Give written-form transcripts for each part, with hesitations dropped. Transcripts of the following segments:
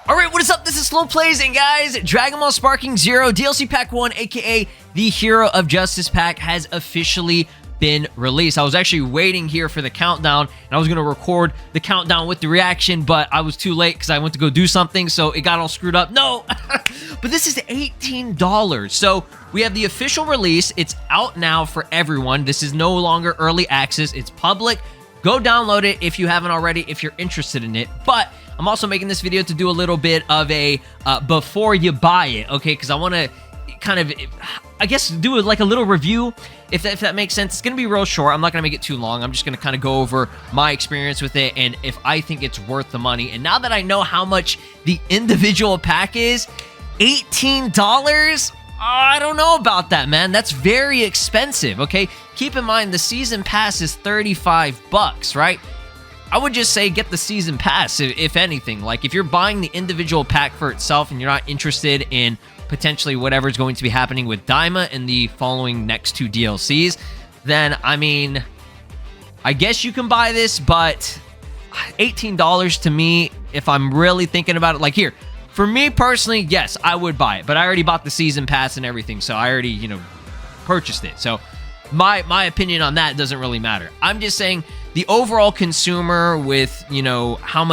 Alright, what is up? This is SLOplays, and guys, Dragon Ball Sparking Zero DLC Pack 1, aka the Hero of Justice Pack, has officially been released. I was actually waiting here for the countdown, and I was going to record the countdown with the reaction, but I was too late because I went to go do something, so it got all screwed up. No! But this is $18. So we have the official release. It's out now for everyone. This is no longer early access. It's public. Go download it if you haven't already, if you're interested in it. But I'm also making this video to do a little bit of a before you buy it, okay? Because I want to kind of, I guess, do like a little review, if that makes sense. It's going to be real short. I'm not going to make it too long. I'm just going to kind of go over my experience with it and if I think it's worth the money. And now that I know how much the individual pack is, $18? I don't know about that, man. That's very expensive, okay? Keep in mind, the season pass is $35, right? I would just say get the season pass, if anything. Like, if you're buying the individual pack for itself and you're not interested in potentially whatever's going to be happening with Daima in the following next two DLCs, then, I mean, I guess you can buy this, but $18 to me, if I'm really thinking about it, like here, for me personally, yes, I would buy it, but I already bought the season pass and everything, so I already, you know, purchased it. So my opinion on that doesn't really matter. I'm just saying the overall consumer with, you know, how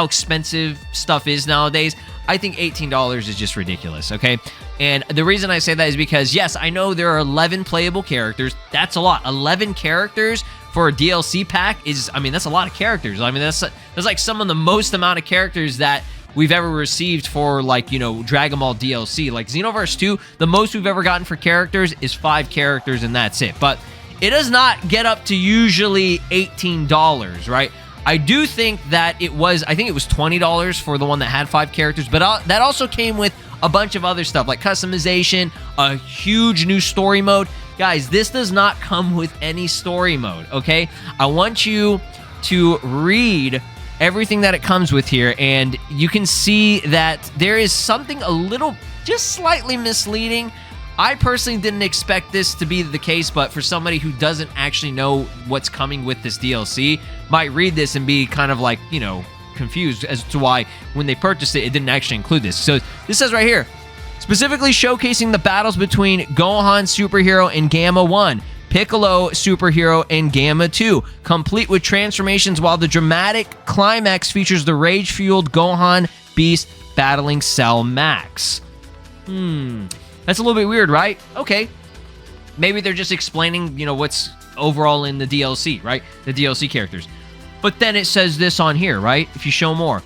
expensive stuff is nowadays, I think $18 is just ridiculous, okay? And the reason I say that is because, yes, I know there are 11 playable characters. That's a lot. 11 characters for a DLC pack is, I mean, that's a lot of characters. I mean, that's like some of the most amount of characters that we've ever received for, like, you know, Dragon Ball DLC. Like, Xenoverse 2, the most we've ever gotten for characters is 5 characters, and that's it. But it does not get up to usually $18, right? I do think that it was, I think it was $20 for the one that had 5 characters, but that also came with a bunch of other stuff, like customization, a huge new story mode. Guys, this does not come with any story mode, okay? I want you to read everything that it comes with here, and you can see that there is something a little, just slightly misleading. I personally didn't expect this to be the case, but for somebody who doesn't actually know what's coming with this DLC, might read this and be kind of like, you know, confused as to why when they purchased it, it didn't actually include this. So this says right here, specifically showcasing the battles between Gohan Superhero and Gamma 1, Piccolo Superhero, and Gamma 2, complete with transformations, while the dramatic climax features the rage-fueled Gohan Beast battling Cell Max. That's a little bit weird, right? Okay. Maybe they're just explaining, you know, what's overall in the DLC, right? The DLC characters. But then it says this on here, right? If you show more.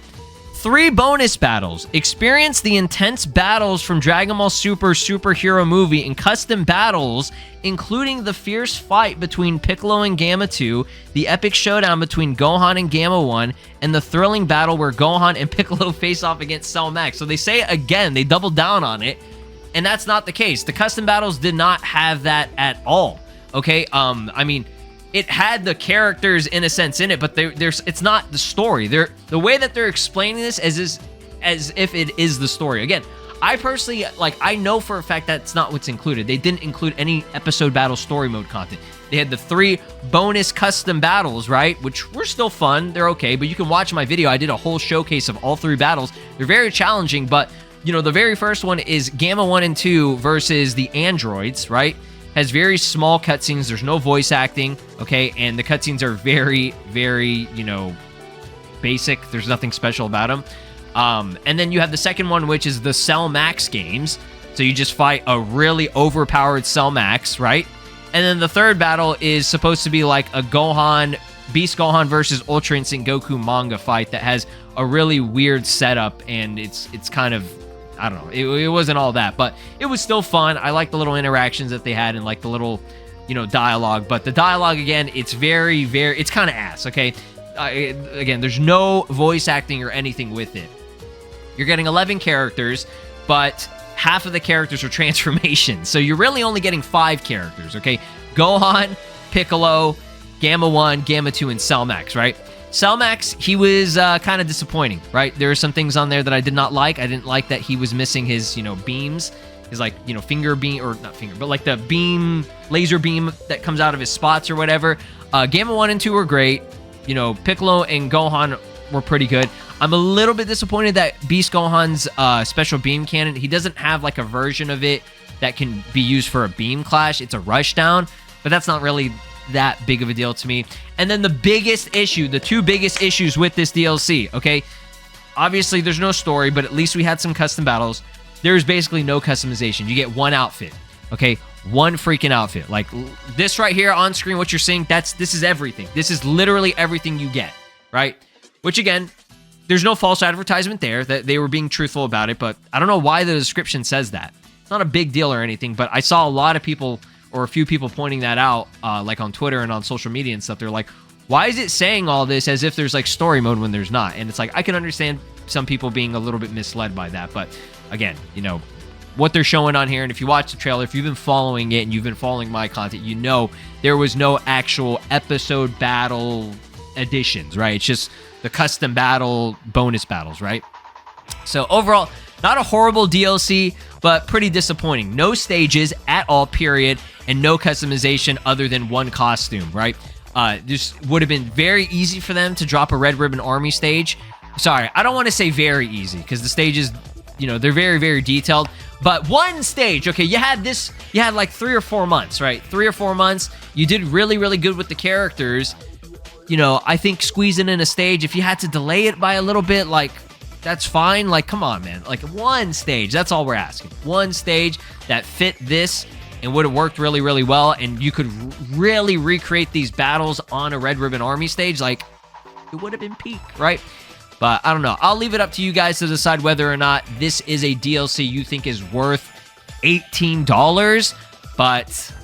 3 bonus battles. Experience the intense battles from Dragon Ball Super Superhero movie and custom battles, including the fierce fight between Piccolo and Gamma 2, the epic showdown between Gohan and Gamma 1, and the thrilling battle where Gohan and Piccolo face off against Cell Max. So they say it again, they double down on it, and that's not the case. The custom battles did not have that at all, okay? I mean, it had the characters in a sense in it, but it's not the story. The way that they're explaining this as if it is the story. Again, I personally, like, I know for a fact that's not what's included. They didn't include any episode battle story mode content. They had the 3 bonus custom battles, right? Which were still fun. They're okay, but you can watch my video. I did a whole showcase of all 3 battles. They're very challenging, but, you know, the very first one is Gamma 1 and 2 versus the androids, right? Has very small cutscenes. There's no voice acting, okay? And the cutscenes are very, very, you know, basic. There's nothing special about them. And then you have the second one, which is the Cell Max games. So you just fight a really overpowered Cell Max, right? And then the third battle is supposed to be like a Beast Gohan versus Ultra Instinct Goku manga fight that has a really weird setup, and it's kind of, I don't know, it wasn't all that, but it was still fun. I like the little interactions that they had and like the little, you know, dialogue. But the dialogue, again, it's very, very, it's kind of ass, okay? Again, there's no voice acting or anything with it. You're getting 11 characters, but half of the characters are transformations. So you're really only getting 5 characters, okay? Gohan, Piccolo, Gamma 1, Gamma 2, and Cell Max, right? Cell Max, he was kind of disappointing, right? There are some things on there that I did not like. I didn't like that he was missing his, you know, beams. His, like, you know, finger beam, or not finger, but like the beam, laser beam that comes out of his spots or whatever. Gamma 1 and 2 were great. you know, Piccolo and Gohan were pretty good. I'm a little bit disappointed that Beast Gohan's special beam cannon, he doesn't have like a version of it that can be used for a beam clash. It's a rushdown, but that's not really that big of a deal to me. And then the biggest issue, the two biggest issues with this DLC, okay? Obviously, there's no story, but at least we had some custom battles. There's basically no customization. You get one outfit, okay? One freaking outfit. Like this right here on screen, what you're seeing, this is everything. This is literally everything you get, right? Which again, there's no false advertisement there, that they were being truthful about it, but I don't know why the description says that. It's not a big deal or anything, but I saw a lot of people, or a few people pointing that out, like on Twitter and on social media and stuff. They're like, why is it saying all this as if there's like story mode when there's not? And it's like, I can understand some people being a little bit misled by that, but again, you know, what they're showing on here, and if you watch the trailer, if you've been following it and you've been following my content, you know there was no actual episode battle additions, right? It's just the custom battle bonus battles, right? So overall, not a horrible DLC, but pretty disappointing. No stages at all, period, and no customization other than one costume, right? This would have been very easy for them to drop a Red Ribbon Army stage. Sorry, I don't want to say very easy, because the stages, you know, they're very, very detailed. But one stage, okay, you had like 3 or 4 months, right? 3 or 4 months. You did really, really good with the characters. You know, I think squeezing in a stage, if you had to delay it by a little bit, like, that's fine. Like, come on, man. Like, one stage, that's all we're asking. One stage that fit this and would have worked really, really well, and you could really recreate these battles on a Red Ribbon Army stage. Like, it would have been peak, right? But I don't know. I'll leave it up to you guys to decide whether or not this is a DLC you think is worth $18. But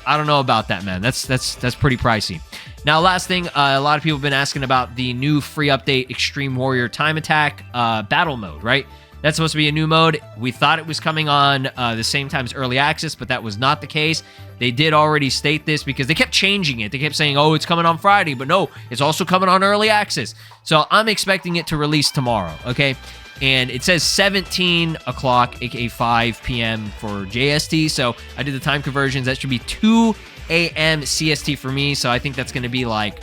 I don't know about that, man. That's pretty pricey. Now, last thing, a lot of people have been asking about the new free update, Extreme Warrior Time Attack battle mode, right? That's supposed to be a new mode. We thought it was coming on the same time as Early Access, but that was not the case. They did already state this because they kept changing it. They kept saying, oh, it's coming on Friday, but no, it's also coming on Early Access. So I'm expecting it to release tomorrow, okay? And it says 17 o'clock, aka 5 p.m. for JST. So I did the time conversions. That should be 2 a.m. CST for me. So I think that's going to be like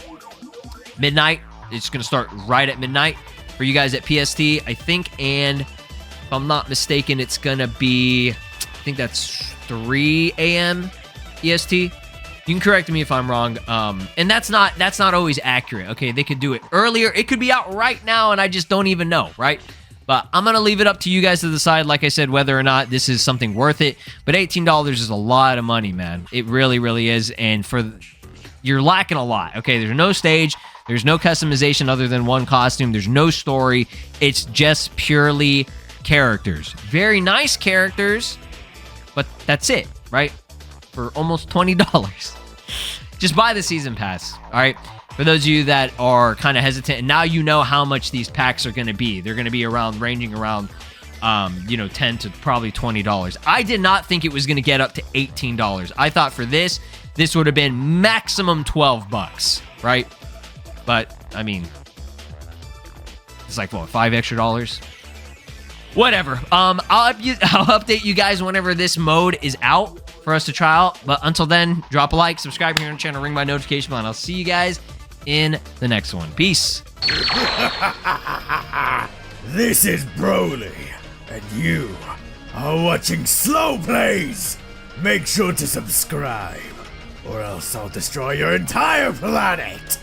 midnight. It's going to start right at midnight for you guys at PST, I think. And if I'm not mistaken, it's going to be, I think that's 3 a.m. EST. You can correct me if I'm wrong. And that's not always accurate. Okay, they could do it earlier. It could be out right now, and I just don't even know, right? But I'm going to leave it up to you guys to decide, like I said, whether or not this is something worth it. But $18 is a lot of money, man. It really, really is. And you're lacking a lot. Okay, there's no stage. There's no customization other than one costume. There's no story. It's just purely characters. Very nice characters, but that's it, right? For almost $20. Just buy the season pass, all right? For those of you that are kind of hesitant, and now you know how much these packs are going to be. They're going to be ranging around, $10 to probably $20. I did not think it was going to get up to $18. I thought for this would have been maximum $12, right? But, I mean, it's like, what, $5 extra? Whatever. I'll update you guys whenever this mode is out for us to try out. But until then, drop a like, subscribe here on the channel, ring my notification bell, and I'll see you guys in the next one. Peace. This is Broly, and you are watching SLOplays. Make sure to subscribe, or else I'll destroy your entire planet.